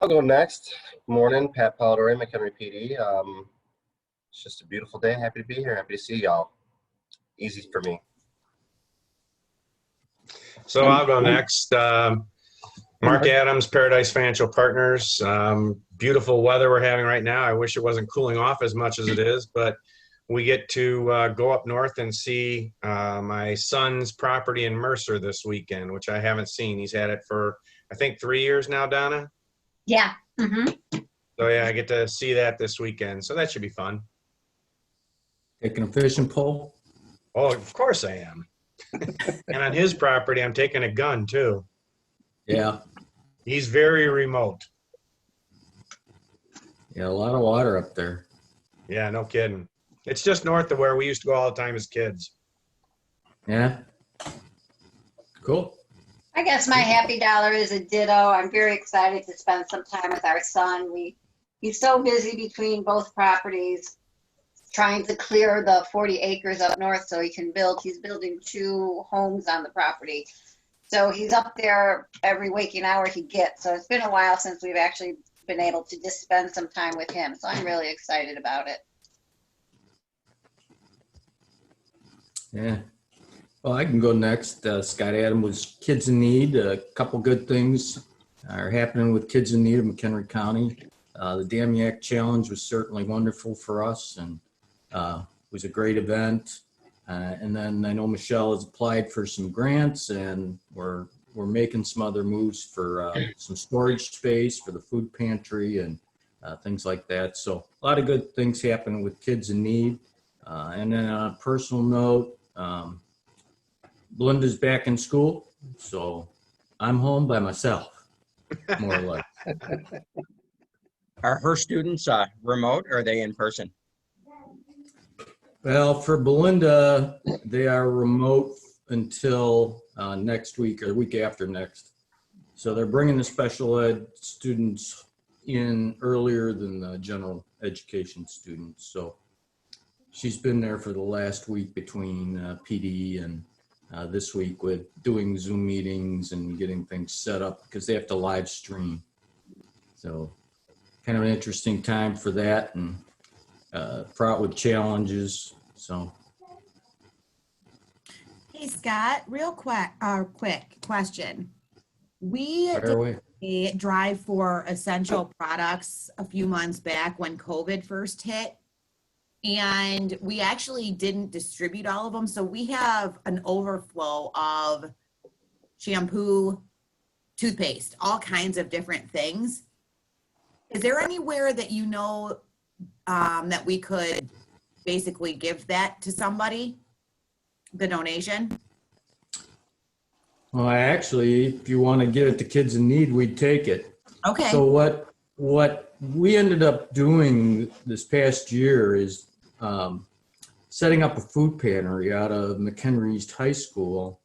I'll go next. Morning, Pat Polidori, McHenry PD. It's just a beautiful day. Happy to be here. Happy to see y'all. Easy for me. So I'll go next. Mark Adams, Paradise Financial Partners. Beautiful weather we're having right now. I wish it wasn't cooling off as much as it is, but we get to go up north and see my son's property in Mercer this weekend, which I haven't seen. He's had it for, I think, 3 years now, Donna? Yeah. Mm-hmm. So yeah, I get to see that this weekend. So that should be fun. Taking a fishing pole? Oh, of course I am. And on his property, I'm taking a gun too. Yeah. He's very remote. Yeah, a lot of water up there. Yeah, no kidding. It's just north of where we used to go all the time as kids. Yeah. Cool. I guess my happy dollar is a ditto. I'm very excited to spend some time with our son. He's so busy between both properties, trying to clear the 40 acres up north so he can build. He's building 2 homes on the property. So he's up there every waking hour he gets. So it's been a while since we've actually been able to just spend some time with him. So I'm really excited about it. Yeah. Well, I can go next. Scott Adams was Kids in Need. A couple good things are happening with Kids in Need of McHenry County. The Damiac Challenge was certainly wonderful for us and was a great event. And then I know Michelle has applied for some grants, and we're making some other moves for some storage space for the food pantry and things like that. So a lot of good things happening with Kids in Need. And then on a personal note, Belinda's back in school, so I'm home by myself, more or less. Are her students remote or are they in person? Well, for Belinda, they are remote until next week or the week after next. So they're bringing the special ed students in earlier than the general education students. So she's been there for the last week between PD and this week with doing Zoom meetings and getting things set up because they have to live stream. So kind of an interesting time for that and fraught with challenges. So. Hey, Scott, real quick question. We Fire did a drive for essential products a few months back when COVID first hit. And we actually didn't distribute all of them. So we have an overflow of shampoo, toothpaste, all kinds of different things. Is there anywhere that you know that we could basically give that to somebody, the donation? Well, actually, if you want to give it to Kids in Need, we'd take it. Okay. So what we ended up doing this past year is setting up a food pantry out of McHenry East High School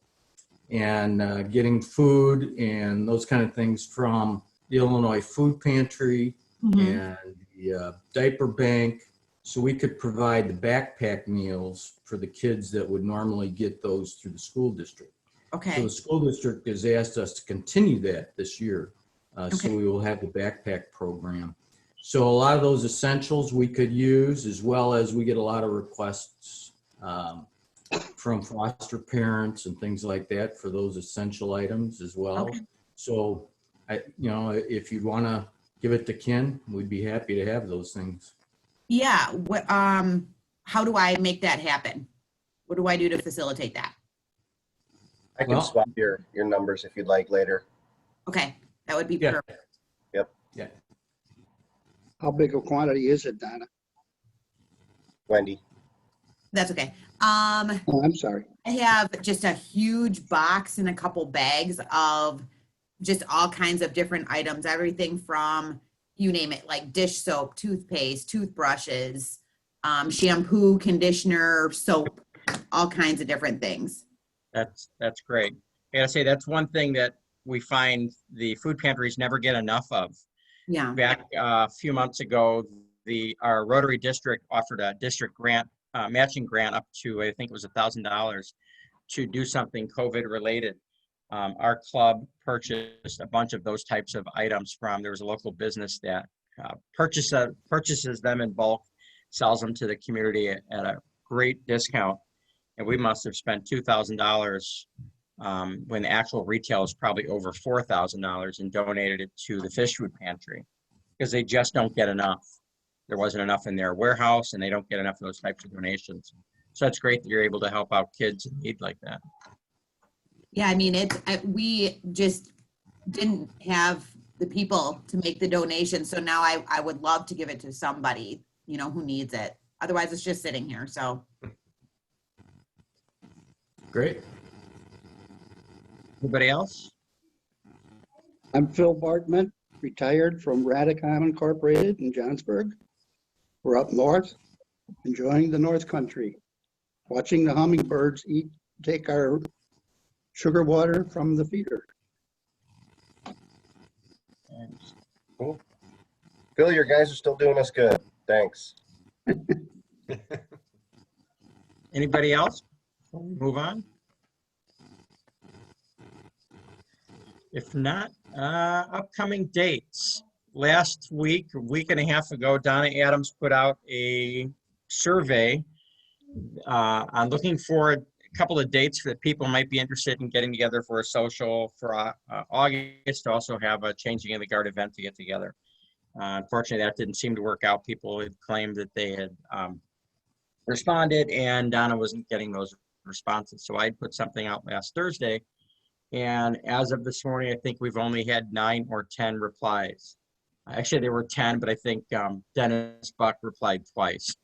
and getting food and those kind of things from the Illinois Food Pantry and the diaper bank. So we could provide the backpack meals for the kids that would normally get those through the school district. Okay. So the school district has asked us to continue that this year. So we will have the backpack program. So a lot of those essentials we could use, as well as we get a lot of requests from foster parents and things like that for those essential items as well. Okay. So, if you want to give it to Ken, we'd be happy to have those things. Yeah. What? How do I make that happen? What do I do to facilitate that? I can swap your numbers if you'd like later. Okay, that would be perfect. Yep. Yeah. How big a quantity is it, Donna? Wendy. That's okay. Oh, I'm sorry. I have just a huge box and a couple bags of just all kinds of different items, everything from, you name it, like dish soap, toothpaste, toothbrushes, shampoo, conditioner, soap, all kinds of different things. That's great. I gotta say, that's one thing that we find the food pantries never get enough of. Yeah. Back a few months ago, our Rotary district offered a district grant, matching grant up to, I think it was $1,000 to do something COVID related. our club purchased a bunch of those types of items from, there was a local business that purchases them in bulk, sells them to the community at a great discount. And we must have spent $2,000 when the actual retail is probably over $4,000, and donated it to the fish food pantry because they just don't get enough. There wasn't enough in their warehouse, and they don't get enough of those types of donations. So it's great that you're able to help out kids in need like that. Yeah, I mean, we just didn't have the people to make the donation. So now I would love to give it to somebody, you know, who needs it. Otherwise, it's just sitting here. So. Great. Anybody else? I'm Phil Bartman, retired from Radicom Incorporated in Johnsburg. We're up north, enjoying the North Country, watching the hummingbirds take our sugar water from the feeder. Cool. Phil, your guys are still doing us good. Thanks. Anybody else? Before we move on. If not, upcoming dates. Last week, a week and a half ago, Donna Adams put out a survey on looking for a couple of dates that people might be interested in getting together for a social for August, to also have a Changing of the Guard event to get together. Unfortunately, that didn't seem to work out. People had claimed that they had responded, and Donna wasn't getting those responses. So I put something out last Thursday. And as of this morning, I think we've only had 9 or 10 replies. Actually, there were 10, but I think Dennis Buck replied twice.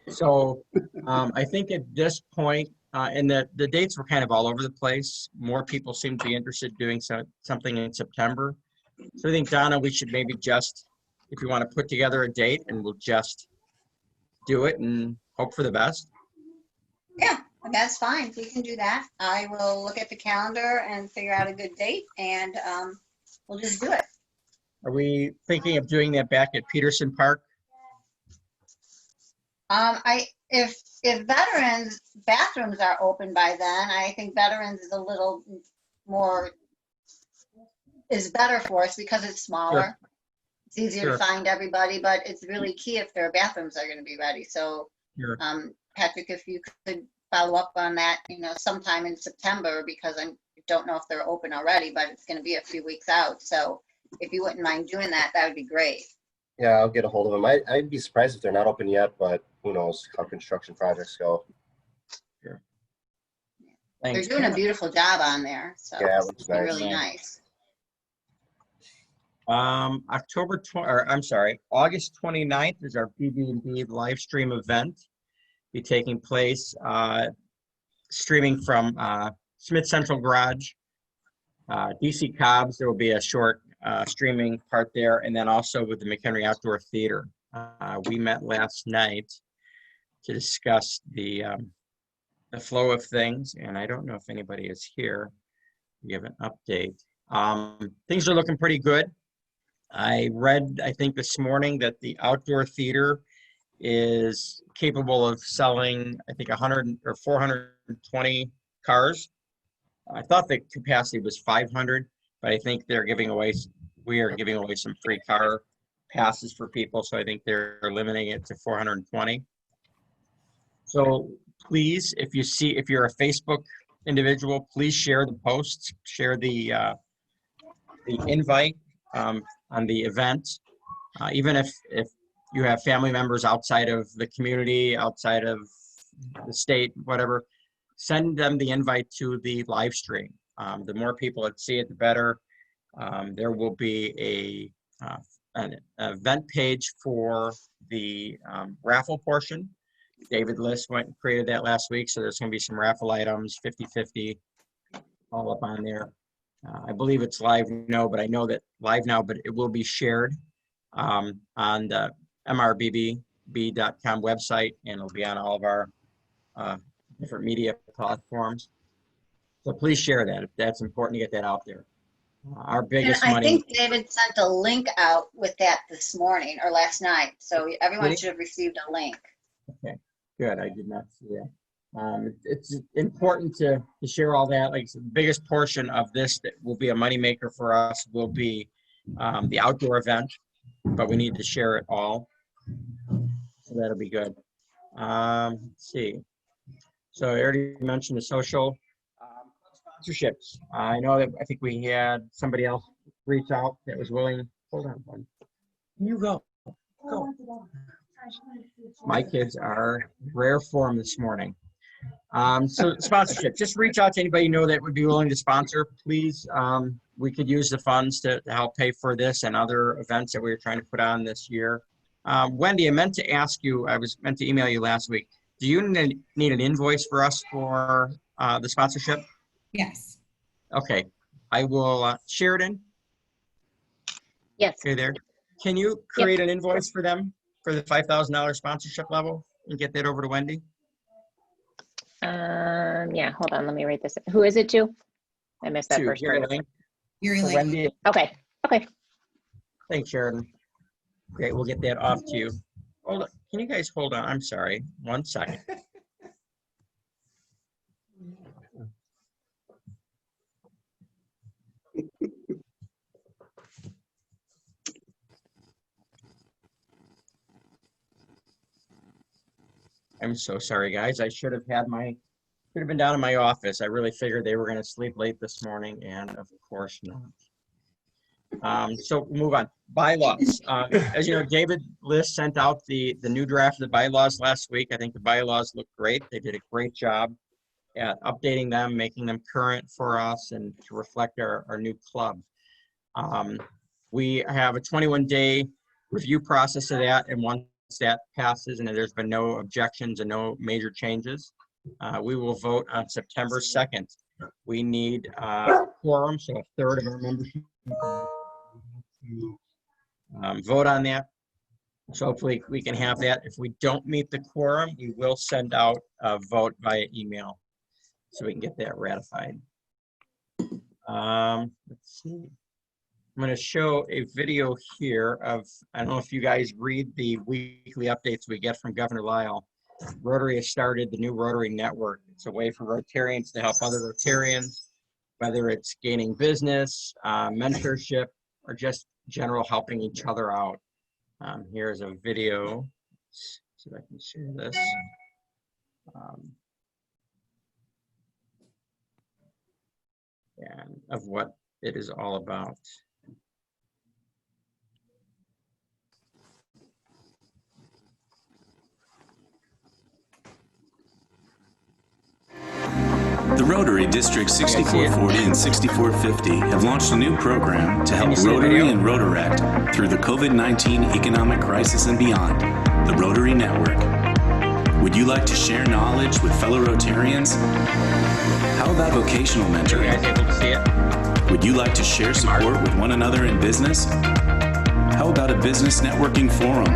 So I think at this point, and the dates were kind of all over the place. More people seem to be interested in doing something in September. So I think, Donna, we should maybe just, if you want to put together a date, and we'll just do it and hope for the best. Yeah, that's fine. We can do that. I will look at the calendar and figure out a good date, and we'll just do it. Are we thinking of doing that back at Peterson Park? If veterans bathrooms are open by then, I think veterans is a little more, is better for us because it's smaller. Sure. It's easier Sure. to find everybody, but it's really key if their bathrooms are going to be ready. So, Sure. Patrick, if you could follow up on that, you know, sometime in September, because I don't know if they're open already, but it's going to be a few weeks out. So if you wouldn't mind doing that, that would be great. Yeah, I'll get a hold of them. I'd be surprised if they're not open yet, but who knows how construction projects go. Sure. They're Thanks. doing a beautiful job on there. So Yeah, it looks it's been nice. really nice. August 29th is our BB&B live stream event. Be taking place streaming from Smith Central Garage, DC Cobbs. There will be a short streaming part there, and then also with the McHenry Outdoor Theater. We met last night to discuss the flow of things, and I don't know if anybody is here to give an update. Things are looking pretty good. I read, I think this morning, that the outdoor theater is capable of selling, I think, 100 or 420 cars. I thought the capacity was 500, but I think we are giving away some free car passes for people. So I think they're limiting it to 420. So please, if you're a Facebook individual, please share the posts, share the invite on the event. Even if you have family members outside of the community, outside of the state, whatever, send them the invite to the live stream. The more people that see it, the better. There will be an event page for the raffle portion. David List went and created that last week, so there's going to be some raffle items, 50-50, all up on there. I believe it's live now, but it will be shared on the mrbb.com website, and it'll be on all of our different media platforms. So please share that. If that's important to get that out there. Our biggest I money. think David sent a link out with that this morning or last night. So everyone should have received a link. Okay, good. I did not see that. It's important to share all that. Like the biggest portion of this that will be a moneymaker for us will be the outdoor event, but we need to share it all. So that'll be good. Let's see. So I already mentioned the social sponsorships. I know that I think we had somebody else reach out that was willing. Hold on, bud. You go. Go. My kids are rare form this morning. So sponsorship, just reach out to anybody you know that would be willing to sponsor, please. We could use the funds to help pay for this and other events that we were trying to put on this year. Wendy, I meant to ask you, I was meant to email you last week. Do you need an invoice for us for the sponsorship? Yes. Okay, I will, Sheridan, Yes. okay there. Can you create an invoice for them for the $5,000 sponsorship level and get that over to Wendy? Yeah, hold on, let me write this. Who is it to? I missed that first part. You're For like, Wendy. Okay, okay. Thanks, Sheridan. Great, we'll get that off to you. Hold on. Can you guys hold on? I'm sorry. 1 second. I'm so sorry, guys. I should have been down in my office. I really figured they were going to sleep late this morning, and of course not. So we'll move on. Bylaws. As you know, David List sent out the new draft of the bylaws last week. I think the bylaws look great. They did a great job at updating them, making them current for us and to reflect our new club. We have a 21-day review process of that, and once that passes and there's been no objections and no major changes, we will vote on September 2nd. We need a quorum, so a third of our membership vote on that. So hopefully we can have that. If we don't meet the quorum, we will send out a vote via email so we can get that ratified. Let's see. I'm going to show a video here of, I don't know if you guys read the weekly updates we get from Governor Lyle. Rotary has started the new Rotary Network. It's a way for Rotarians to help other Rotarians, whether it's gaining business, mentorship, or just general helping each other out. Here's a video. Let's see if I can share this. And of what it is all about. The Rotary District 6440 and 6450 have launched a new program to help Rotary and Rotarect through the COVID-19 economic crisis and beyond, the Rotary Network. Would you like to share knowledge with fellow Rotarians? How about vocational mentoring? Are you guys able to see it? Would you like to share support with one another in business? How about a business networking forum?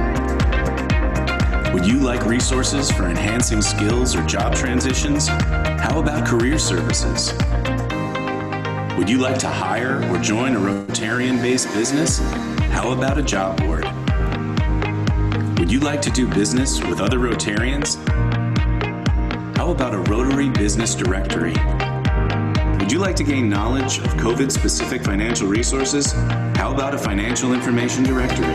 Would you like resources for enhancing skills or job transitions? How about career services? Would you like to hire or join a Rotarian-based business? How about a job board? Would you like to do business with other Rotarians? How about a Rotary Business Directory? Would you like to gain knowledge of COVID-specific financial resources? How about a financial information directory?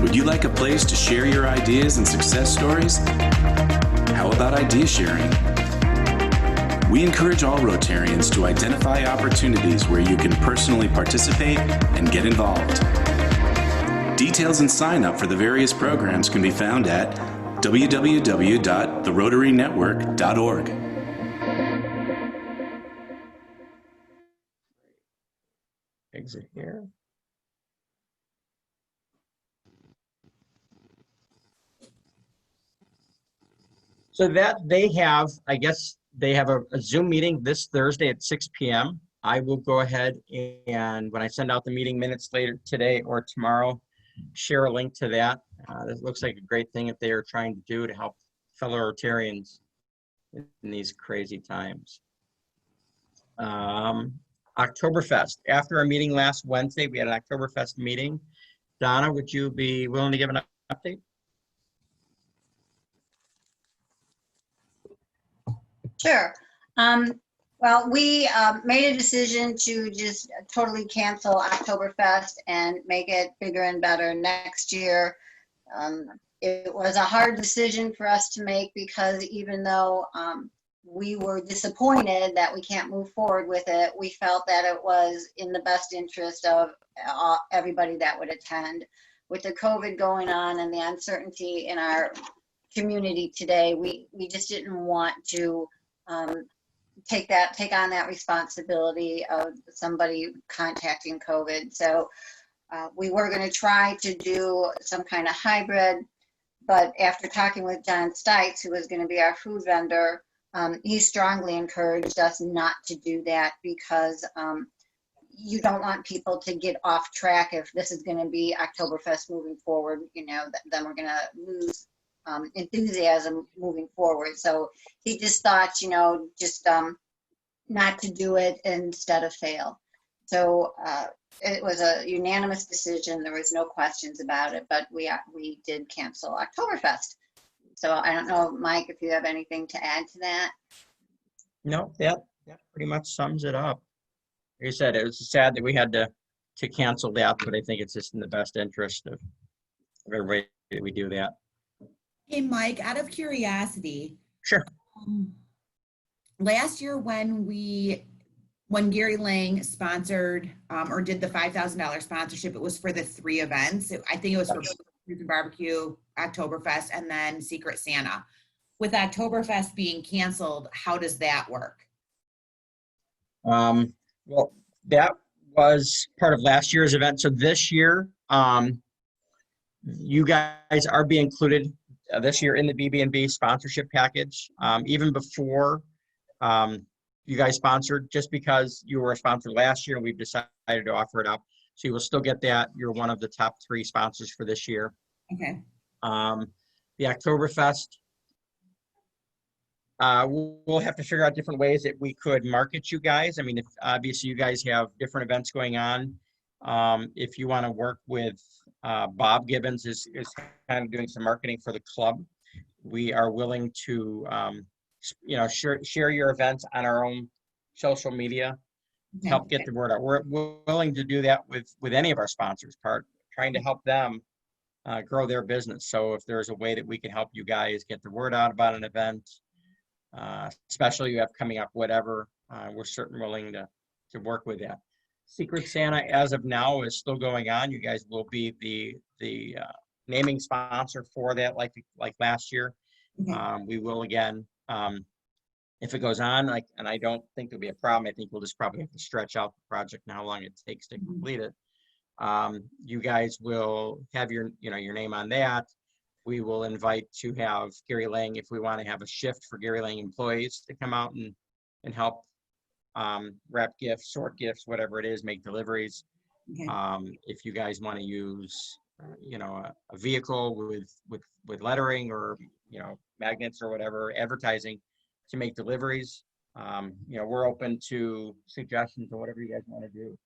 Would you like a place to share your ideas and success stories? How about idea sharing? We encourage all Rotarians to identify opportunities where you can personally participate and get involved. Details and sign up for the various programs can be found at www.therotarynetwork.org. Exit here. So that they have, I guess they have a Zoom meeting this Thursday at 6 p.m. I will go ahead and when I send out the meeting minutes later today or tomorrow, share a link to that. This looks like a great thing that they are trying to do to help fellow Rotarians in these crazy times. Oktoberfest. After our meeting last Wednesday, we had an Oktoberfest meeting. Donna, would you be willing to give an update? Sure. Well, we made a decision to just totally cancel Oktoberfest and make it bigger and better next year. It was a hard decision for us to make because even though we were disappointed that we can't move forward with it, we felt that it was in the best interest of everybody that would attend. With the COVID going on and the uncertainty in our community today, we just didn't want to take on that responsibility of somebody contacting COVID. So we were going to try to do some kind of hybrid, but after talking with John Stites, who was going to be our food vendor, he strongly encouraged us not to do that because you don't want people to get off track. If this is going to be Oktoberfest moving forward, you know, then we're going to lose enthusiasm moving forward. So he just thought, you know, just not to do it instead of fail. So it was a unanimous decision. There was no questions about it, but we did cancel Oktoberfest. So I don't know, Mike, if you have anything to add to that. No, that pretty much sums it up. Like I said, it was sad that we had to cancel that, but I think it's just in the best interest of everybody that we do that. Hey, Mike, out of curiosity. Sure. Last year when Gary Lang sponsored or did the $5,000 sponsorship, it was for the 3 events. I think it was for Food and Barbecue, Oktoberfest, and then Secret Santa. With Oktoberfest being canceled, how does that work? Well, that was part of last year's event. So this year, you guys are being included this year in the BB&B sponsorship package. Even before you guys sponsored, just because you were a sponsor last year, we've decided to offer it up. So you will still get that. You're one of the top 3 sponsors for this year. Okay. The Oktoberfest, we'll have to figure out different ways that we could market you guys. I mean, if obviously you guys have different events going on, if you want to work with Bob Gibbons is kind of doing some marketing for the club. We are willing to, you know, share your events on our own social media, help get the word out. We're willing to do that with any of our sponsors, trying to help them grow their business. So if there's a way that we can help you guys get the word out about an event, especially you have coming up, whatever, we're certainly willing to work with that. Secret Santa, as of now, is still going on. You guys will be the naming sponsor for that, like last year. We will again, if it goes on, and I don't think there'll be a problem. I think we'll just probably have to stretch out the project and how long it takes to complete it. You guys will have your name on that. We will invite to have Gary Lang, if we want to have a shift for Gary Lang employees to come out and help wrap gifts, sort gifts, whatever it is, make deliveries. If you guys want to use, a vehicle with lettering or, magnets or whatever, advertising to make deliveries, we're open to suggestions or whatever you guys want to do.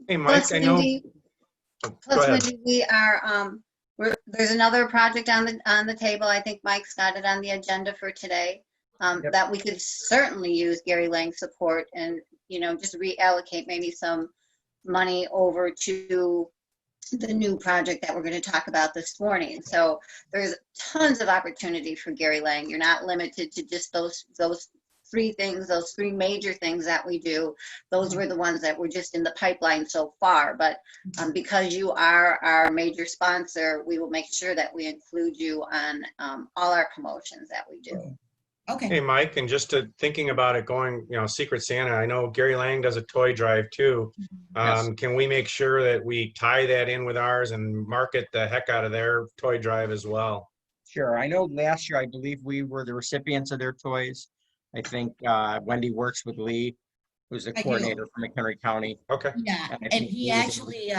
Hey, Mike, Plus, I know. Wendy, we are, there's another project on the table. I think Mike's got it on the agenda for today. That we could certainly use Gary Lang's support and, just reallocate maybe some money over to the new project that we're going to talk about this morning. So there's tons of opportunity for Gary Lang. You're not limited to just those 3 things, those 3 major things that we do. Those were the ones that were just in the pipeline so far. But because you are our major sponsor, we will make sure that we include you on all our promotions that we do. Okay. Hey, Mike, and just thinking about it going, Secret Santa, I know Gary Lang does a toy drive too. Yes. Can we make sure that we tie that in with ours and market the heck out of their toy drive as well? Sure. I know last year, I believe we were the recipients of their toys. I think Wendy works with Lee, who's the coordinator for McHenry County. Okay. Yeah, and he actually,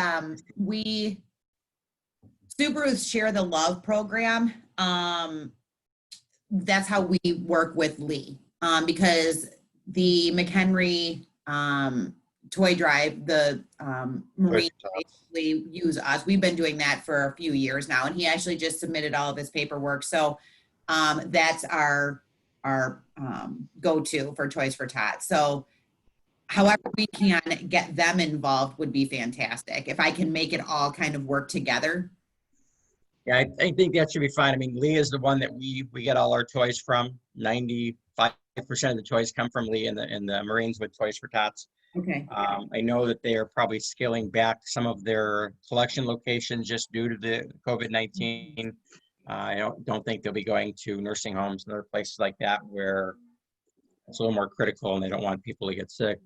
Subarus Share the Love program. That's how we work with Lee, because the McHenry toy drive, the Marine basically use us. We've been doing that for a few years now, and he actually just submitted all of his paperwork. So that's our our go-to for Toys for Tots. So however we can get them involved would be fantastic. If I can make it all kind of work together. Yeah, I think that should be fine. I mean, Lee is the one that we get all our toys from. 95% of the toys come from Lee and the Marines with Toys for Tots. Okay. I know that they are probably scaling back some of their collection locations just due to the COVID-19. I don't think they'll be going to nursing homes and other places like that where it's a little more critical and they don't want people to get sick.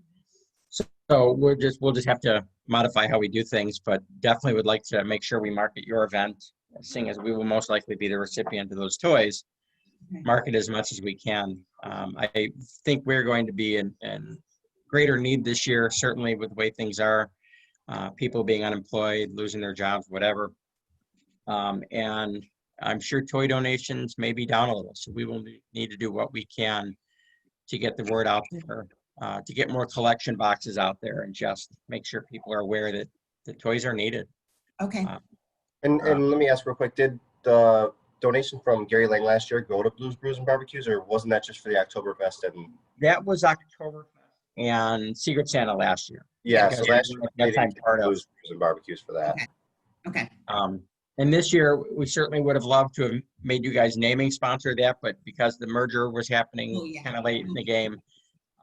So we'll just have to modify how we do things, but definitely would like to make sure we market your event, seeing as we will most likely be the recipient of those toys. Market as much as we can. I think we're going to be in greater need this year, certainly with the way things are, people being unemployed, losing their jobs, whatever. And I'm sure toy donations may be down a little, so we will need to do what we can to get the word out there, to get more collection boxes out there and just make sure people are aware that the toys are needed. Okay. And let me ask real quick, did the donation from Gary Lang last year go to Blues, Brews, and Barbecues, or wasn't that just for the Oktoberfest? And that was October and Secret Santa last year. Yeah, so last year that's part of Blues, Brews, and Barbecues for that. Okay. And this year, we certainly would have loved to have made you guys naming sponsor of that, but because the merger was happening kind of late in the game,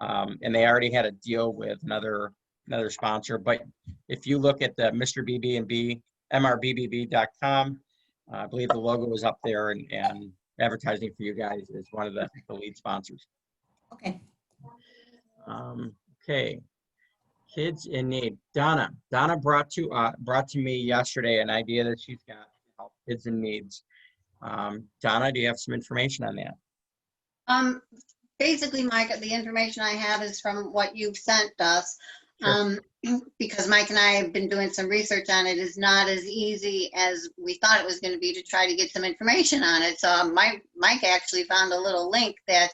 and they already had a deal with another sponsor. But if you look at the Mr. BB&B, mrbbb.com, I believe the logo is up there and advertising for you guys is one of the lead sponsors. Okay. Okay. Kids in need. Donna brought to me yesterday an idea that she's got to help kids in needs. Donna, do you have some information on that? Basically, Mike, the information I have is from what you've sent us. Sure. Because Mike and I have been doing some research on it. Is not as easy as we thought it was going to be to try to get some information on it. So Mike actually found a little link that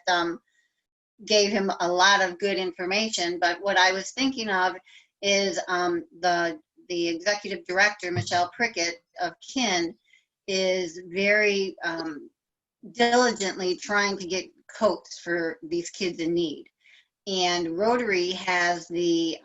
gave him a lot of good information. But what I was thinking of is the executive director, Michelle Prickett of KIN, is very diligently trying to get coats for these kids in need. And Rotary has the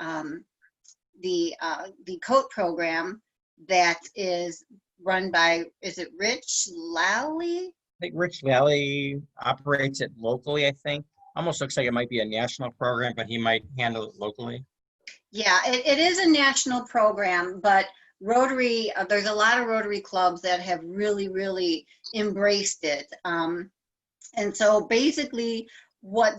coat program that is run by, is it Rich Lally? I think Rich Lally operates it locally, I think. Almost looks like it might be a national program, but he might handle it locally. Yeah, it is a national program, but Rotary, there's a lot of Rotary clubs that have really, really embraced it. And so basically,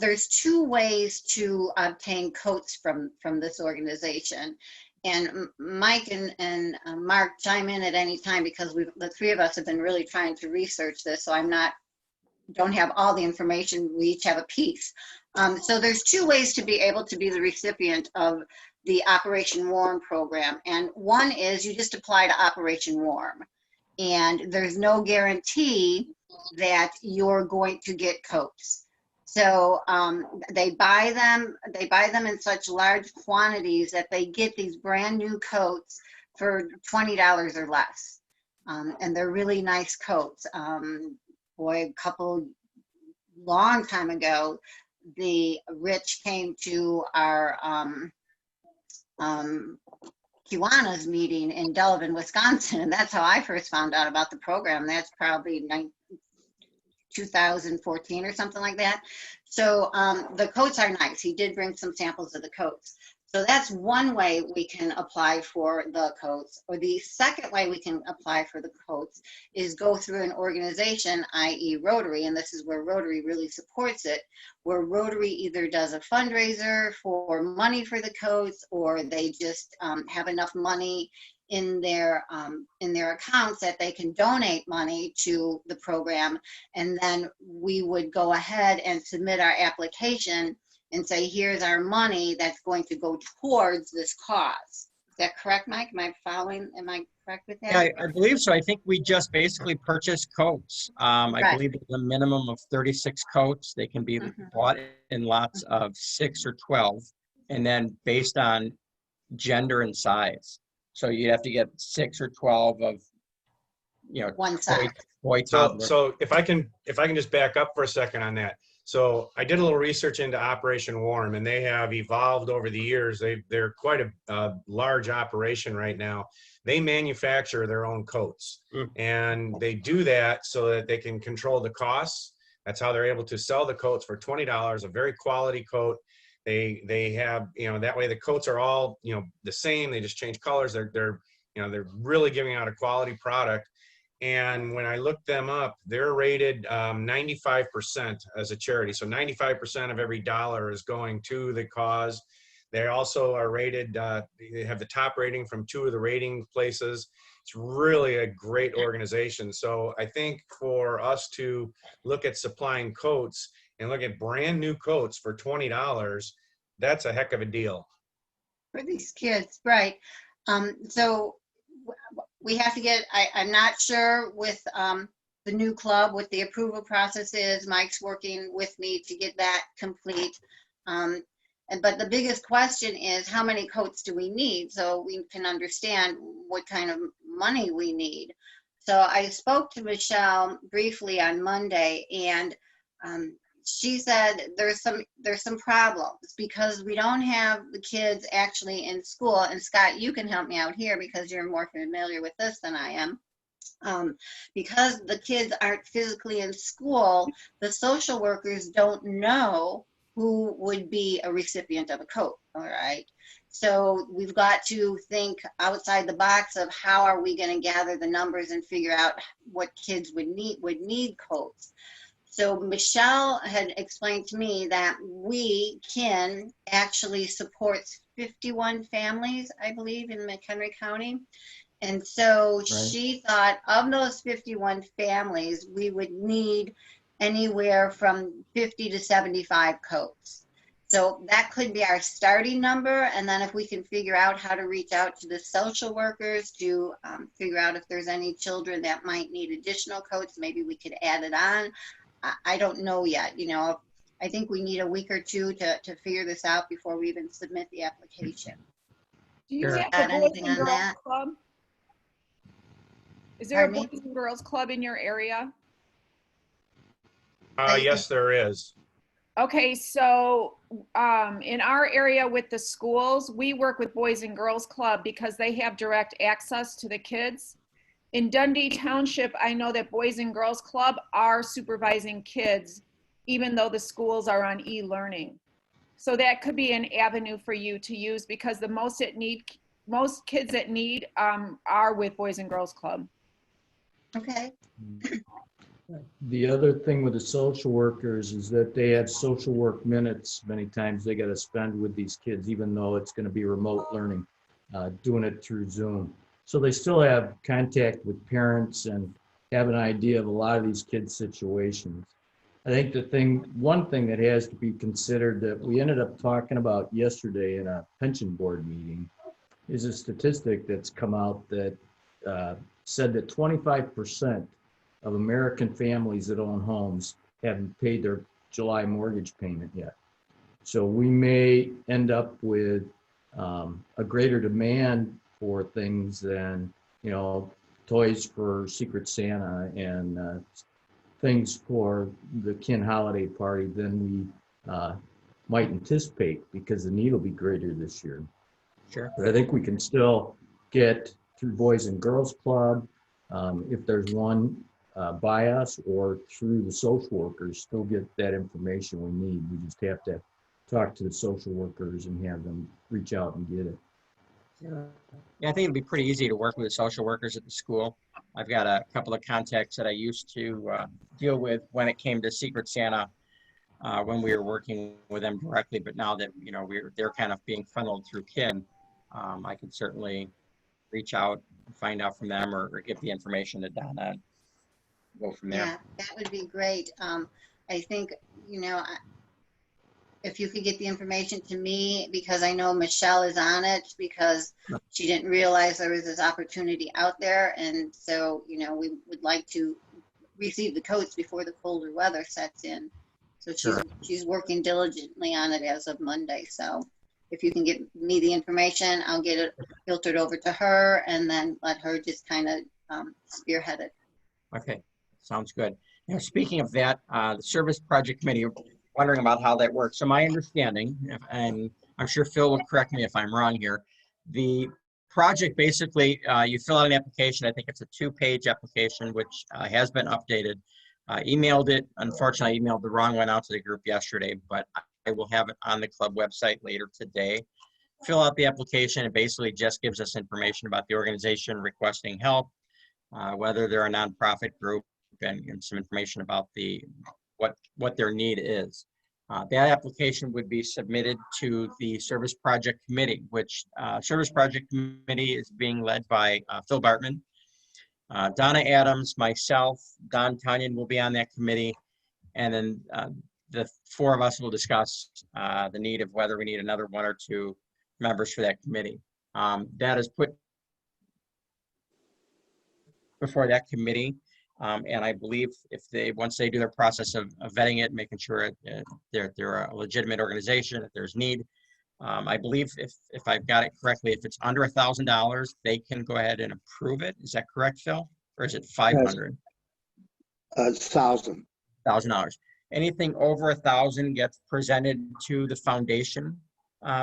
there's two ways to obtain coats from this organization. And Mike and Mark chime in at any time, because the three of us have been really trying to research this, so don't have all the information. We each have a piece. So there's two ways to be able to be the recipient of the Operation Warm program. And one is you just apply to Operation Warm, and there's no guarantee that you're going to get coats. So they buy them in such large quantities that they get these brand new coats for $20 or less. And they're really nice coats. A long time ago, the Rich came to our Kiwanis meeting in Delavan, Wisconsin, and that's how I first found out about the program. That's probably 2014 or something like that. So the coats are nice. He did bring some samples of the coats. So that's one way we can apply for the coats. Or the second way we can apply for the coats is go through an organization, i.e. Rotary, and this is where Rotary really supports it, where Rotary either does a fundraiser for money for the coats, or they just have enough money in their accounts that they can donate money to the program. And then we would go ahead and submit our application and say, here's our money that's going to go towards this cause. Is that correct, Mike? Am I correct with that? Yeah, I believe so. I think we just basically purchased coats. I believe there's a minimum of 36 coats. They can be bought in lots of 6 or 12, and then based on gender and size. So you have to get 6 or 12 of, one size. So if I can just back up for a second on that. So I did a little research into Operation Warm, and they have evolved over the years. They're quite a large operation right now. They manufacture their own coats, and they do that so that they can control the costs. That's how they're able to sell the coats for $20, a very quality coat. They have, that way the coats are all, the same. They just change colors. They're really giving out a quality product. And when I looked them up, they're rated 95% as a charity. So 95% of every dollar is going to the cause. They also are rated, they have the top rating from 2 of the rating places. It's really a great organization. So I think for us to look at supplying coats and look at brand new coats for $20, that's a heck of a deal. For these kids, right. So we have to get, I'm not sure with the new club, what the approval process is. Mike's working with me to get that complete. But the biggest question is, how many coats do we need, so we can understand what kind of money we need. So I spoke to Michelle briefly on Monday, and she said there's some problems because we don't have the kids actually in school. And Scott, you can help me out here because you're more familiar with this than I am. Because the kids aren't physically in school, the social workers don't know who would be a recipient of a coat. All right. So we've got to think outside the box of how are we going to gather the numbers and figure out what kids would need coats. So Michelle had explained to me that we can actually support 51 families, I believe, in McHenry County. And so she thought of those 51 families, we would need anywhere from 50 to 75 coats. So that could be our starting number. And then if we can figure out how to reach out to the social workers to figure out if there's any children that might need additional coats, maybe we could add it on. I don't know yet. I think we need a week or two to figure this out before we even submit the application. Do you have Add a anything Boys and on Girls that? Club? Is there Pardon a me? Boys and Girls Club in your area? Yes, there is. Okay, so in our area with the schools, we work with Boys and Girls Club because they have direct access to the kids. In Dundee Township, I know that Boys and Girls Club are supervising kids, even though the schools are on e-learning. So that could be an avenue for you to use because the most kids that need are with Boys and Girls Club. Okay. The other thing with the social workers is that they have social work minutes. Many times they got to spend with these kids, even though it's going to be remote learning, doing it through Zoom. So they still have contact with parents and have an idea of a lot of these kids' situations. I think one thing that has to be considered that we ended up talking about yesterday in a pension board meeting is a statistic that's come out that said that 25% of American families that own homes haven't paid their July mortgage payment yet. So we may end up with a greater demand for things than, toys for Secret Santa and things for the kin holiday party than we might anticipate because the need will be greater this year. Sure. But I think we can still get through Boys and Girls Club, if there's one by us or through the social workers, still get that information we need. We just have to talk to the social workers and have them reach out and get it. Yeah, I think it'd be pretty easy to work with the social workers at the school. I've got a couple of contacts that I used to deal with when it came to Secret Santa when we were working with them directly. But now that they're kind of being funneled through kin, I could certainly reach out and find out from them or get the information to Donna. Go from there. Yeah, that would be great. I think, if you could get the information to me, because I know Michelle is on it because she didn't realize there was this opportunity out there. And so, we would like to receive the coats before the colder weather sets in. So she's working diligently on it as of Monday. So if you can get me the information, I'll get it filtered over to her and then let her just kind of spearhead it. Okay, sounds good. Speaking of that, the Service Project Committee, wondering about how that works. So my understanding, and I'm sure Phil will correct me if I'm wrong here, the project basically, you fill out an application. I think it's a 2-page application, which has been updated. Emailed it. Unfortunately, I emailed the wrong one out to the group yesterday, but I will have it on the club website later today. Fill out the application. It basically just gives us information about the organization requesting help, whether they're a nonprofit group, and some information about what their need is. That application would be submitted to the Service Project Committee, which Service Project Committee is being led by Phil Bartman. Donna Adams, myself, Don Tunyon will be on that committee, and then the 4 of us will discuss the need of whether we need another 1 or 2 members for that committee. That is put before that committee. And I believe if once they do their process of vetting it, making sure they're a legitimate organization, if there's need, I believe if I've got it correctly, if it's under $1,000, they can go ahead and approve it. Is that correct, Phil? Or is it 500? $1,000. Anything over 1,000 gets presented to the foundation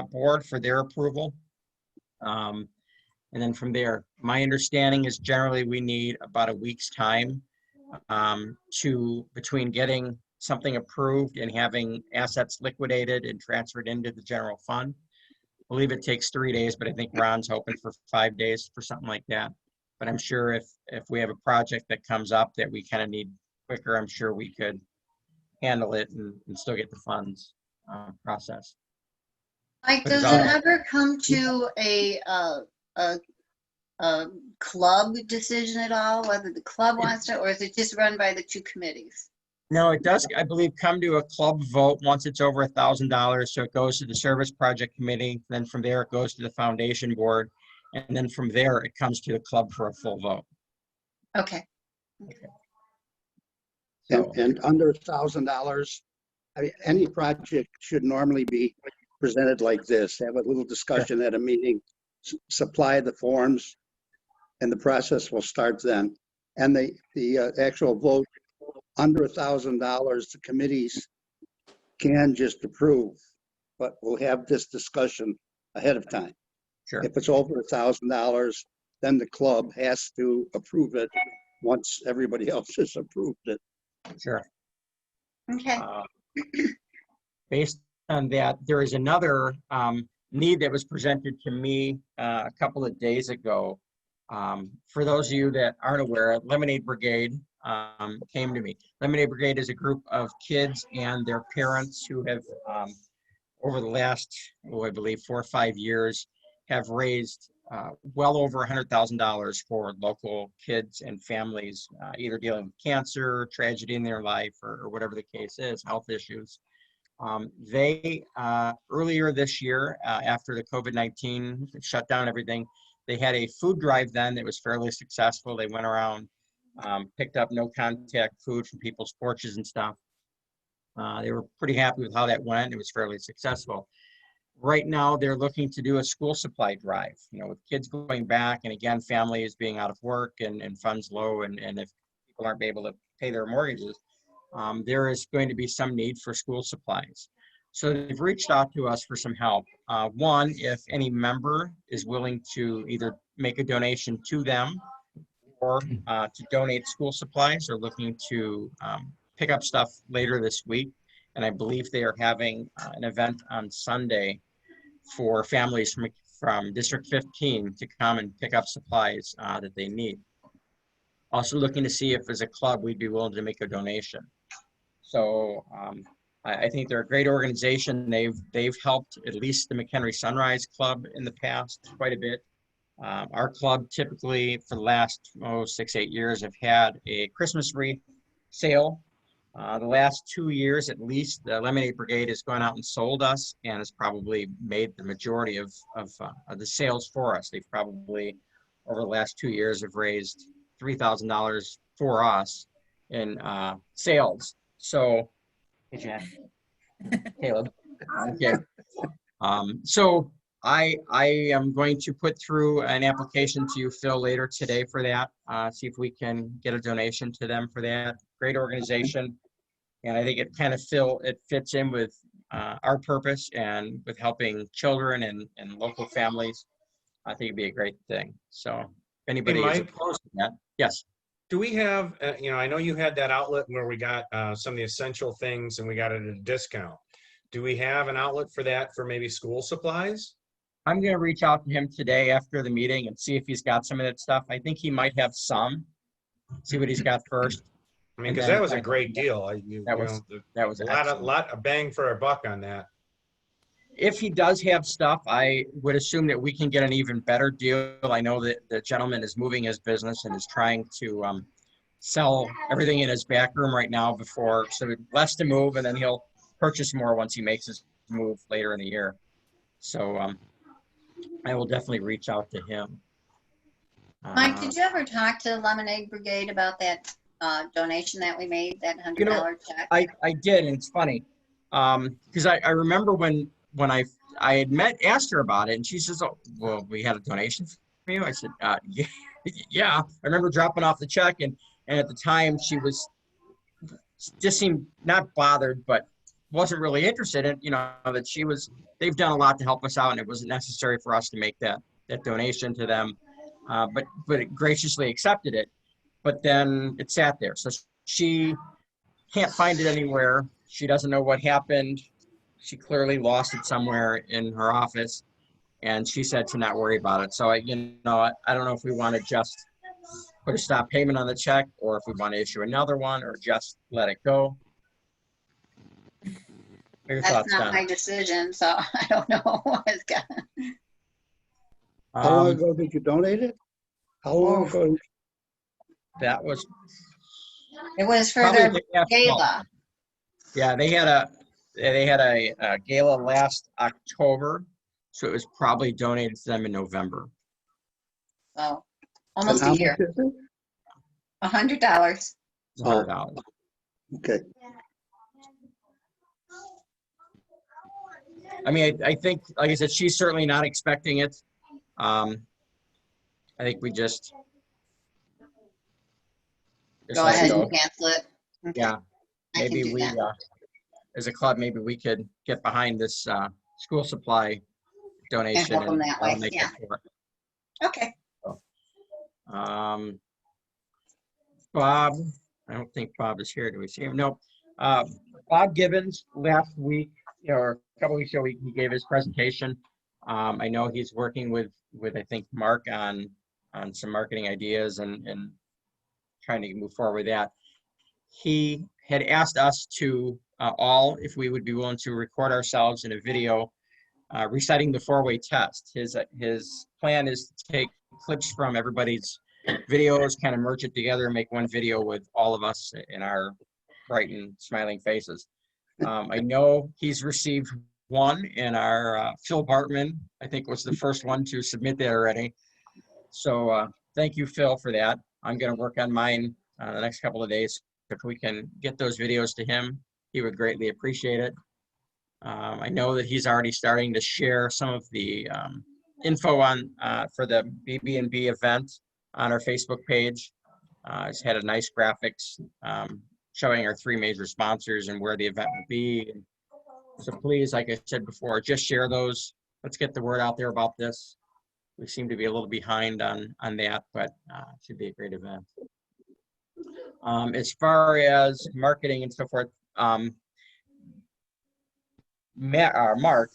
board for their approval. And then from there, my understanding is generally we need about a week's time between getting something approved and having assets liquidated and transferred into the general fund. I believe it takes 3 days, but I think Ron's hoping for 5 days for something like that. But I'm sure if we have a project that comes up that we kind of need quicker, I'm sure we could handle it and still get the funds processed. Mike, does it ever come to a club decision at all, whether the club wants to, or is it just run by the 2 committees? No, it does, I believe, come to a club vote once it's over $1,000. So it goes to the Service Project Committee. Then from there, it goes to the foundation board. And then from there, it comes to the club for a full vote. Okay. So, And under $1,000, I mean, any project should normally be presented like this. Have a little discussion at a meeting, supply the forms, and the process will start then. And the actual vote under $1,000, the committees can just approve, but we'll have this discussion ahead of time. sure. If it's over $1,000, then the club has to approve it once everybody else has approved it. Sure. Okay. Based on that, there is another need that was presented to me a couple of days ago. For those of you that aren't aware, Lemonade Brigade came to me. Lemonade Brigade is a group of kids and their parents who have, over the last, I believe, 4 or 5 years, have raised well over $100,000 for local kids and families, either dealing with cancer, tragedy in their life, or whatever the case is, health issues. They, earlier this year, after the COVID-19 shut down everything, they had a food drive then that was fairly successful. They went around, picked up no contact food from people's porches and stuff. They were pretty happy with how that went. It was fairly successful. Right now, they're looking to do a school supply drive, with kids going back, and again, families being out of work and funds low, and if people aren't able to pay their mortgages, there is going to be some need for school supplies. So they've reached out to us for some help. One, if any member is willing to either make a donation to them or to donate school supplies, or looking to pick up stuff later this week. And I believe they are having an event on Sunday for families from District 15 to come and pick up supplies that they need. Also looking to see if as a club we'd be willing to make a donation. So I think they're a great organization. They've helped at least the McHenry Sunrise Club in the past quite a bit. Our club typically for the last 6-8 years have had a Christmas wreath sale. The last 2 years at least, the Lemonade Brigade has gone out and sold us and has probably made the majority of the sales for us. They've probably, over the last 2 years, have raised $3,000 for us in sales. So, hey, Jan. Caleb. Okay. So I am going to put through an application to you, Phil, later today for that. See if we can get a donation to them for that. Great organization. And I think it kind of fits in with our purpose and with helping children and local families. I think it'd be a great thing. So if anybody is Mike? opposed to that, yes. Do we have, I know you had that outlet where we got some of the essential things and we got it at a discount. Do we have an outlet for that for maybe school supplies? I'm going to reach out to him today after the meeting and see if he's got some of that stuff. I think he might have some. See what he's got first. I mean, because that was a great deal. That was a lot of bang for our buck on that. If he does have stuff, I would assume that we can get an even better deal. I know that the gentleman is moving his business and is trying to sell everything in his back room right now so less to move, and then he'll purchase more once he makes his move later in the year. So I will definitely reach out to him. Mike, did you ever talk to Lemonade Brigade about that donation that we made, that $100 check? I did, and it's funny because I remember when I had asked her about it, and she says, "Oh, well, we had a donation for you." I said, "Yeah." I remember dropping off the check, and at the time she just seemed not bothered, but wasn't really interested in, that they've done a lot to help us out, and it wasn't necessary for us to make that donation to them, but it graciously accepted it. But then it sat there, so she can't find it anywhere. She doesn't know what happened. She clearly lost it somewhere in her office, and she said to not worry about it. So I don't know if we want to just put a stop payment on the check, or if we want to issue another one, or just let it go. That's not my decision, so I don't know what it's got. How long ago did you donate it? How long ago? That was. It was for their gala. Fall. Yeah, they had a gala last October, so it was probably donated to them in November. So almost a year. $100. $100. Okay. I mean, I think, like I said, she's certainly not expecting it. I think we just go ahead and cancel it. Okay. Yeah, maybe we, as a club, maybe we could get behind this school supply donation and help them that way. Yeah. Okay. So, Bob, I don't think Bob is here. Do we see him? No. Bob Gibbons last week, or a couple weeks ago, he gave his presentation. I know he's working with I think Mark on some marketing ideas and trying to move forward with that. He had asked us to if we would be willing to record ourselves in a video reciting the four-way test. His plan is to take clips from everybody's videos, kind of merge it together and make one video with all of us in our bright and smiling faces. I know he's received one, and our Phil Bartman, I think, was the first one to submit that already. So thank you, Phil, for that. I'm going to work on mine the next couple of days. If we can get those videos to him, he would greatly appreciate it. I know that he's already starting to share some of the info on for the BB&B event on our Facebook page. He's had a nice graphics showing our three major sponsors and where the event will be. So please, like I said before, just share those. Let's get the word out there about this. We seem to be a little behind on that, but it should be a great event. As far as marketing and so forth, Mark,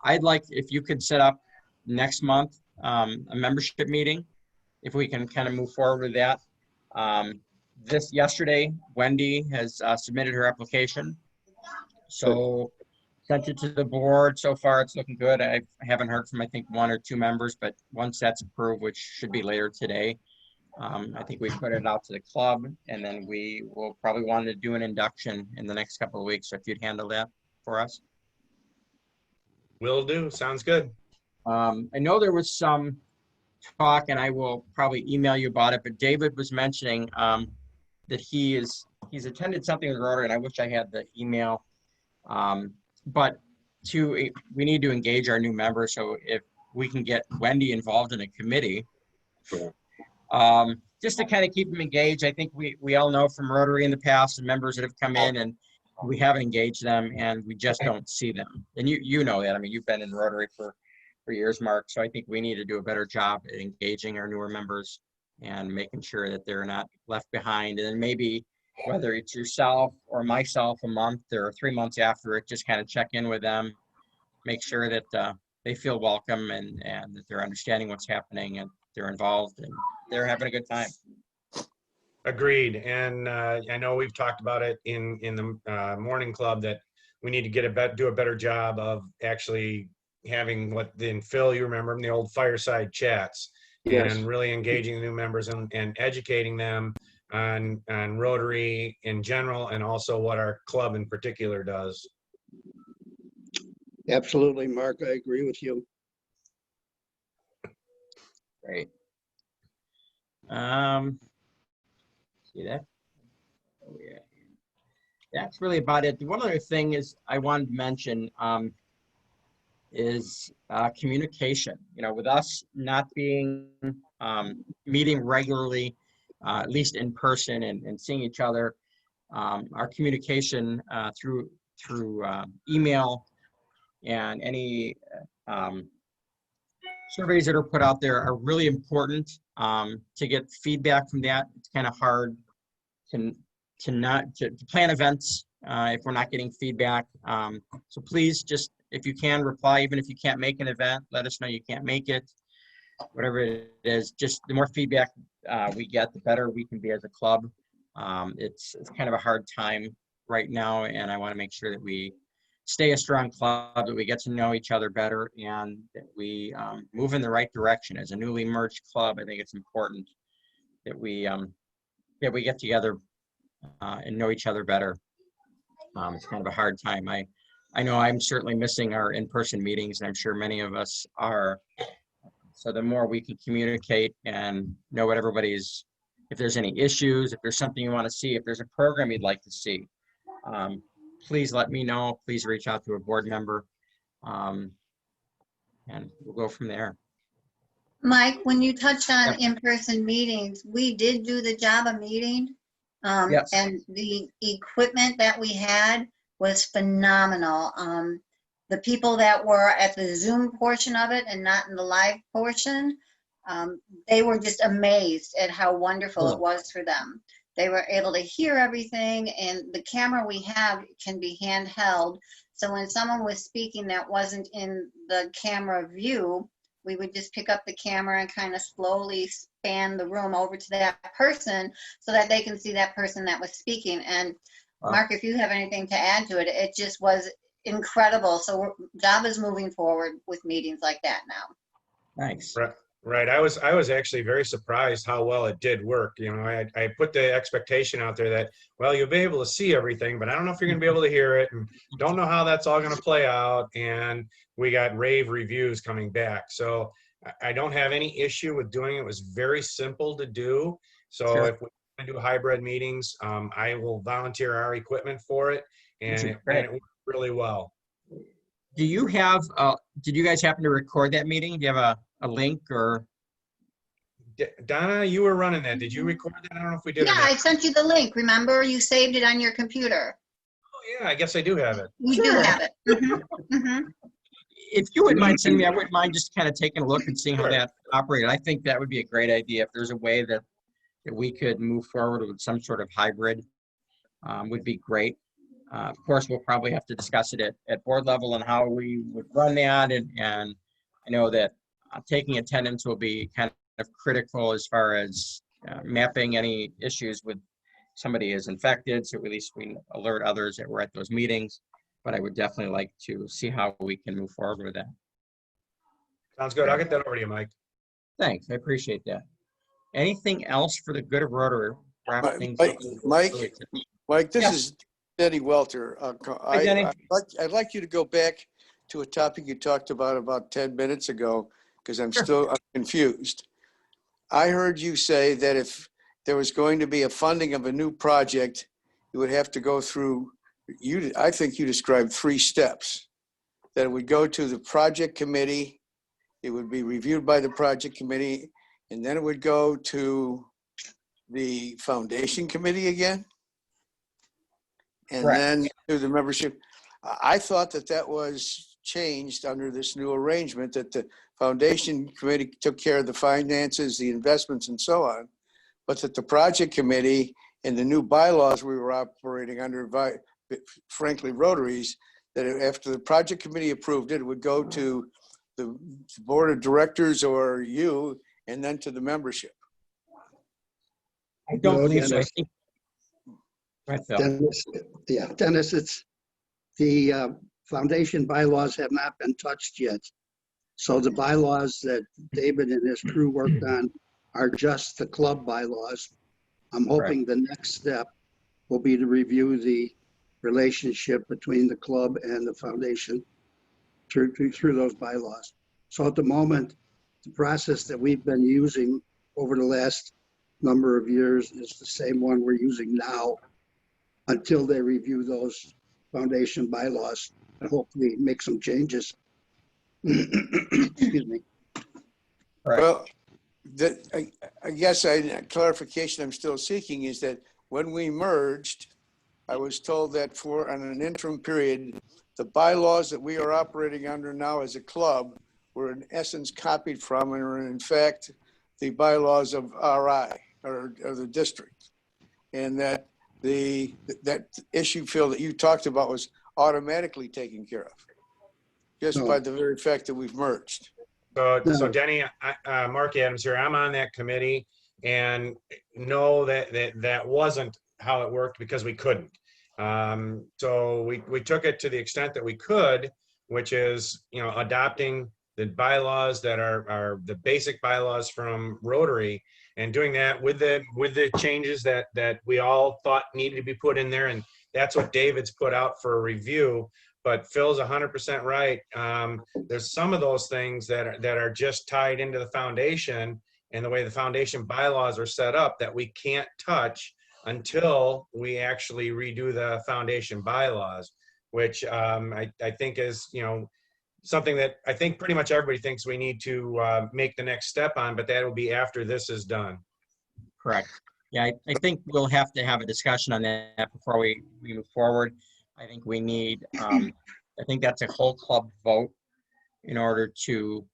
I'd like if you could set up next month a membership meeting, if we can kind of move forward with that. Yesterday, Wendy has submitted her application. So sent it to the board. So far, it's looking good. I haven't heard from, I think, one or two members, but once that's approved, which should be later today, I think we put it out to the club, and then we will probably want to do an induction in the next couple of weeks. So if you'd handle that for us. Will do. Sounds good. I know there was some talk, and I will probably email you about it, but David was mentioning that he's attended something with Rotary, and I wish I had the email. But we need to engage our new members. So if we can get Wendy involved in a committee, just to kind of keep them engaged. I think we all know from Rotary in the past and members that have come in and we haven't engaged them and we just don't see them. And you know that. I mean, you've been in Rotary for years, Mark. So I think we need to do a better job at engaging our newer members and making sure that they're not left behind. And then maybe whether it's yourself or myself a month or 3 months after it, just kind of check in with them, make sure that they feel welcome and that they're understanding what's happening and they're involved and they're having a good time. Agreed. And I know we've talked about it in the morning club that we need to do a better job of actually having Phil, you remember from the old fireside chats, Yes. and really engaging the new members and educating them on Rotary in general and also what our club in particular does. Absolutely, Mark. I agree with you. Great. See that? Oh, yeah. That's really about it. One other thing is I wanted to mention is communication. You know, with us not being meeting regularly, at least in person and seeing each other, our communication through email and any surveys that are put out there are really important to get feedback from that. It's kind of hard to plan events if we're not getting feedback. So please just, if you can, reply. Even if you can't make an event, let us know you can't make it. Whatever it is, just the more feedback we get, the better we can be as a club. It's kind of a hard time right now, and I want to make sure that we stay a strong club, that we get to know each other better, and that we move in the right direction. As a newly merged club, I think it's important that we get together and know each other better. It's kind of a hard time. I know I'm certainly missing our in-person meetings, and I'm sure many of us are. So the more we can communicate and know what everybody's, if there's any issues, if there's something you want to see, if there's a program you'd like to see, please let me know. Please reach out to a board member, and we'll go from there. Mike, when you touched on in-person meetings, we did do the Java meeting. Yes. And the equipment that we had was phenomenal. The people that were at the Zoom portion of it and not in the live portion, they were just amazed at how wonderful it was for them. They were able to hear everything, and the camera we have can be handheld. So when someone was speaking that wasn't in the camera view, we would just pick up the camera and kind of slowly span the room over to that person so that they can see that person that was speaking. And Mark, if you have anything to add to it, it just was incredible. So Java's moving forward with meetings like that now. Thanks. Right. I was actually very surprised how well it did work. You know, I put the expectation out there that, well, you'll be able to see everything, but I don't know if you're going to be able to hear it, and don't know how that's all going to play out. And we got rave reviews coming back. So I don't have any issue with doing it. It was very simple to do. So Sure. If we do hybrid meetings, I will volunteer our equipment for it, and it worked really well. Do you have, did you guys happen to record that meeting? Do you have a link or? Donna, you were running that. Did you record that? I don't know if we did. Yeah, I sent you the link. Remember, you saved it on your computer. Oh yeah, I guess I do have it. You do have it. If you wouldn't mind sending me, I wouldn't mind just kind of taking a look and seeing how that operated. I think that would be a great idea. If there's a way that we could move forward with some sort of hybrid, would be great. Of course, we'll probably have to discuss it at board level and how we would run that. And I know that taking attendance will be kind of critical as far as mapping any issues with somebody is infected. So at least we alert others that we're at those meetings. But I would definitely like to see how we can move forward with that. Sounds good. I'll get that over to you, Mike. Thanks. I appreciate that. Anything else for the good of Rotary? Mike, this is Denny Welter. Hi, Denny. I'd like you to go back to a topic you talked about 10 minutes ago, because I'm confused. I heard you say that if there was going to be a funding of a new project, you would have to go through, I think you described 3 steps. that it would go to the project committee. It would be reviewed by the project committee, and then it would go to the foundation committee again, and Correct. then to the membership. I thought that that was changed under this new arrangement, that the foundation committee took care of the finances, the investments, and so on, but that the project committee and the new bylaws we were operating under, frankly, Rotaries, that after the project committee approved it, it would go to the board of directors or you, and then to the membership. I don't No, believe so. I Dennis. think. Right, Phil. Dennis, yeah, Dennis, it's the foundation bylaws have not been touched yet. So the bylaws that David and his crew worked on are just the club bylaws. I'm hoping the next step will be to review the relationship between the club and the foundation through those bylaws. So at the moment, the process that we've been using over the last number of years is the same one we're using now until they review those foundation bylaws and hopefully make some changes. Excuse me. Right. Well, I guess clarification I'm still seeking is that when we merged, I was told that for on an interim period, the bylaws that we are operating under now as a club were in essence copied from and are in fact the bylaws of RI or the district. And that that issue, Phil, that you talked about was automatically taken care of just by the very fact that we've merged. So Denny, Mark Adams here, I'm on that committee and know that wasn't how it worked because we couldn't. So we took it to the extent that we could, which is, adopting the bylaws that are the basic bylaws from Rotary and doing that with the changes that we all thought needed to be put in there. And that's what David's put out for a review. But Phil's 100% right. There's some of those things that are just tied into the foundation and the way the foundation bylaws are set up that we can't touch until we actually redo the foundation bylaws, which I think is, something that I think pretty much everybody thinks we need to make the next step on, but that will be after this is done. Correct. Yeah, I think we'll have to have a discussion on that before we move forward. I think we need, I think that's a whole club vote in order to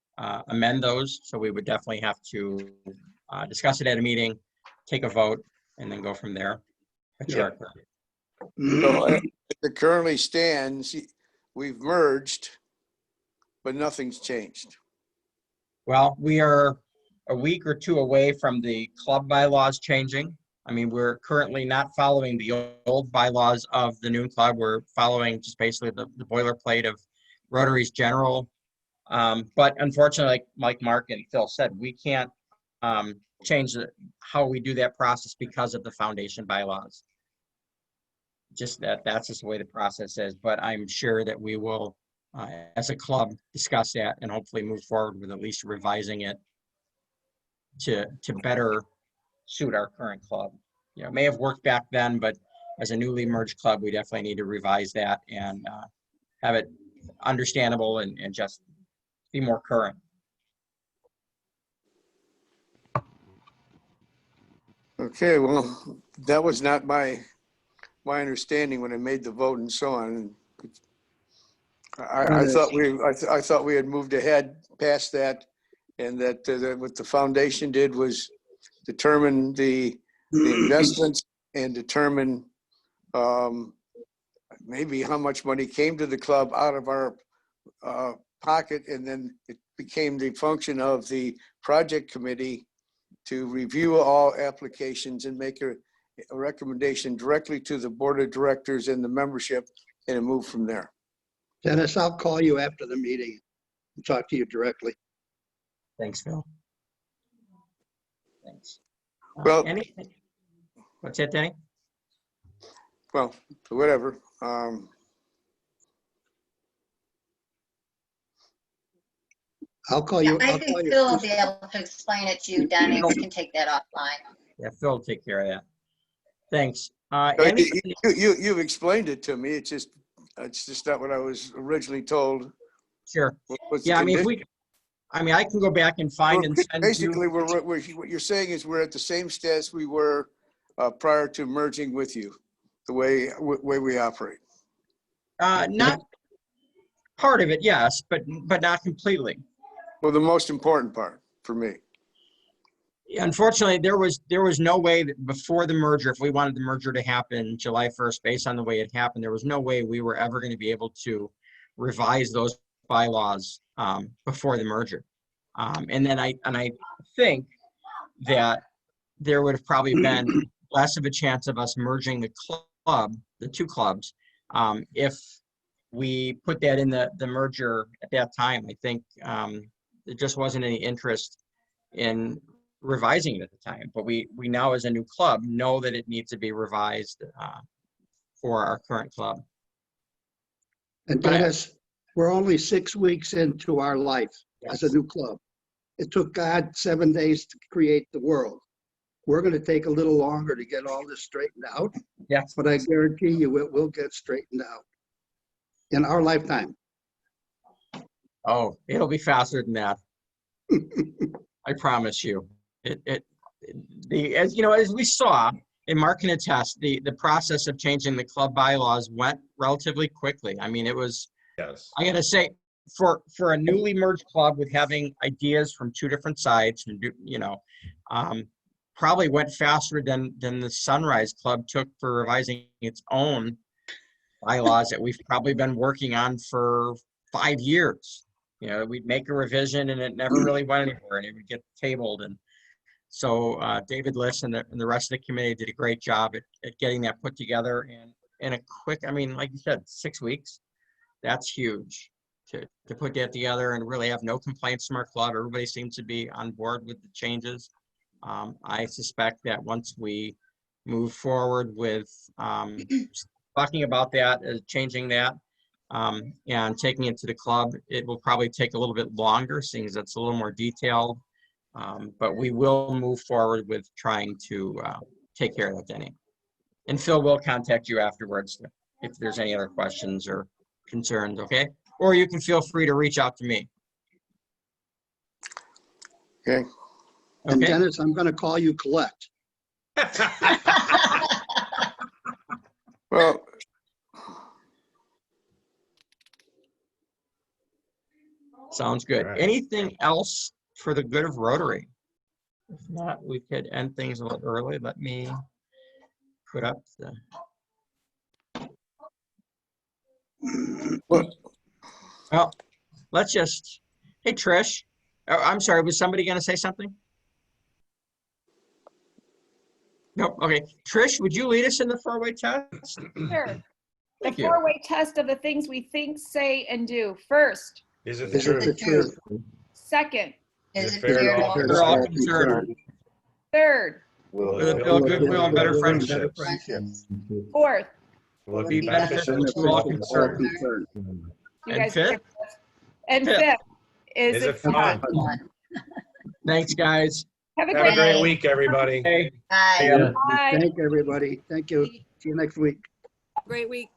amend those. So we would definitely have to discuss it at a meeting, take a vote, and then go from there. So as it currently stands, we've merged, but nothing's changed. Well, we are a week or two away from the club bylaws changing. I mean, we're currently not following the old bylaws of the new club. We're following just basically the boilerplate of Rotary's general. But unfortunately, like Mark and Phil said, we can't change how we do that process because of the foundation bylaws. Just that's just the way the process is. But I'm sure that we will, as a club, discuss that and hopefully move forward with at least revising it to better suit our current club. It may have worked back then, but as a newly merged club, we definitely need to revise that and have it understandable and just be more current. Okay, well, that was not my understanding when I made the vote and so on. I thought we had moved ahead past that, and that what the foundation did was determine the investments and determine maybe how much money came to the club out of our pocket, and then it became the function of the project committee to review all applications and make a recommendation directly to the board of directors and the membership, and move from there. Dennis, I'll call you after the meeting and talk to you directly. Thanks, Phil. Thanks. Well, Anything? What's that, Danny? Well, whatever. I'll call you. I think Phil will be able to explain it to you, Denny. We can take that offline. Yeah, Phil will take care of that. Thanks. You've explained it to me. It's just not what I was originally told Sure. What's the Yeah, I mean, if condition? I can go back and find and send you. Basically, what you're saying is we're at the same status we were prior to merging with you, the way we operate. Not part of it, yes, but not completely. Well, the most important part for me. Unfortunately, there was no way that before the merger, if we wanted the merger to happen July 1st, based on the way it happened, there was no way we were ever going to be able to revise those bylaws before the merger. And then I think that there would have probably been less of a chance of us merging the two clubs, if we put that in the merger at that time. I think there just wasn't any interest in revising it at the time, but we now as a new club know that it needs to be revised for our current club. And Dennis, we're only 6 weeks into our life as a new club. It took God 7 days to create the world. We're going to take a little longer to get all this straightened out. Yes. But I guarantee you it will get straightened out in our lifetime. Oh, it'll be faster than that. I promise you. As you know, as we saw, and Mark can attest, the process of changing the club bylaws went relatively quickly. I mean, it was, Yes. I gotta say, for a newly merged club with having ideas from two different sides, and probably went faster than the Sunrise Club took for revising its own bylaws that we've probably been working on for 5 years. You know, we'd make a revision and it never really went anywhere, and it would get tabled. And so David Liss and the rest of the committee did a great job at getting that put together. And in a quick, I mean, like you said, 6 weeks, that's huge to put that together and really have no complaints from our club. Everybody seems to be on board with the changes. I suspect that once we move forward with talking about that, changing that, and taking it to the club, it will probably take a little bit longer, seeing as it's a little more detailed. But we will move forward with trying to take care of that, Denny. And Phil will contact you afterwards if there's any other questions or concerns, okay? Or you can feel free to reach out to me. Okay. And Okay. Dennis, I'm going to call you Colette. Well, Sounds good. Right. Anything else for the good of Rotary? If not, we could end things a little early. Let me put up the. Well, let's just. Hey, Trish. Oh, I'm sorry. Was somebody going to say something? No. Okay. Trish, would you lead us in the four-way test? Sure. The Thank you. four-way test of the things we think, say, and do. First. Is it the Is it the truth? truth? Second. Is it fair to fair all to all We're all concerned? concerned. Third. Will With a goodwill and better friendships. Fourth. Will it Be be beneficial beneficial to all to all concerned. concerned? You And guys fifth? pick this. And Fifth. fifth. Is Is it it fun? One. Thanks, guys. Have a Have a great great day. week, everybody. Hey. Bye. Yeah. Bye. Thank everybody. Thank you. See you next week. Great week.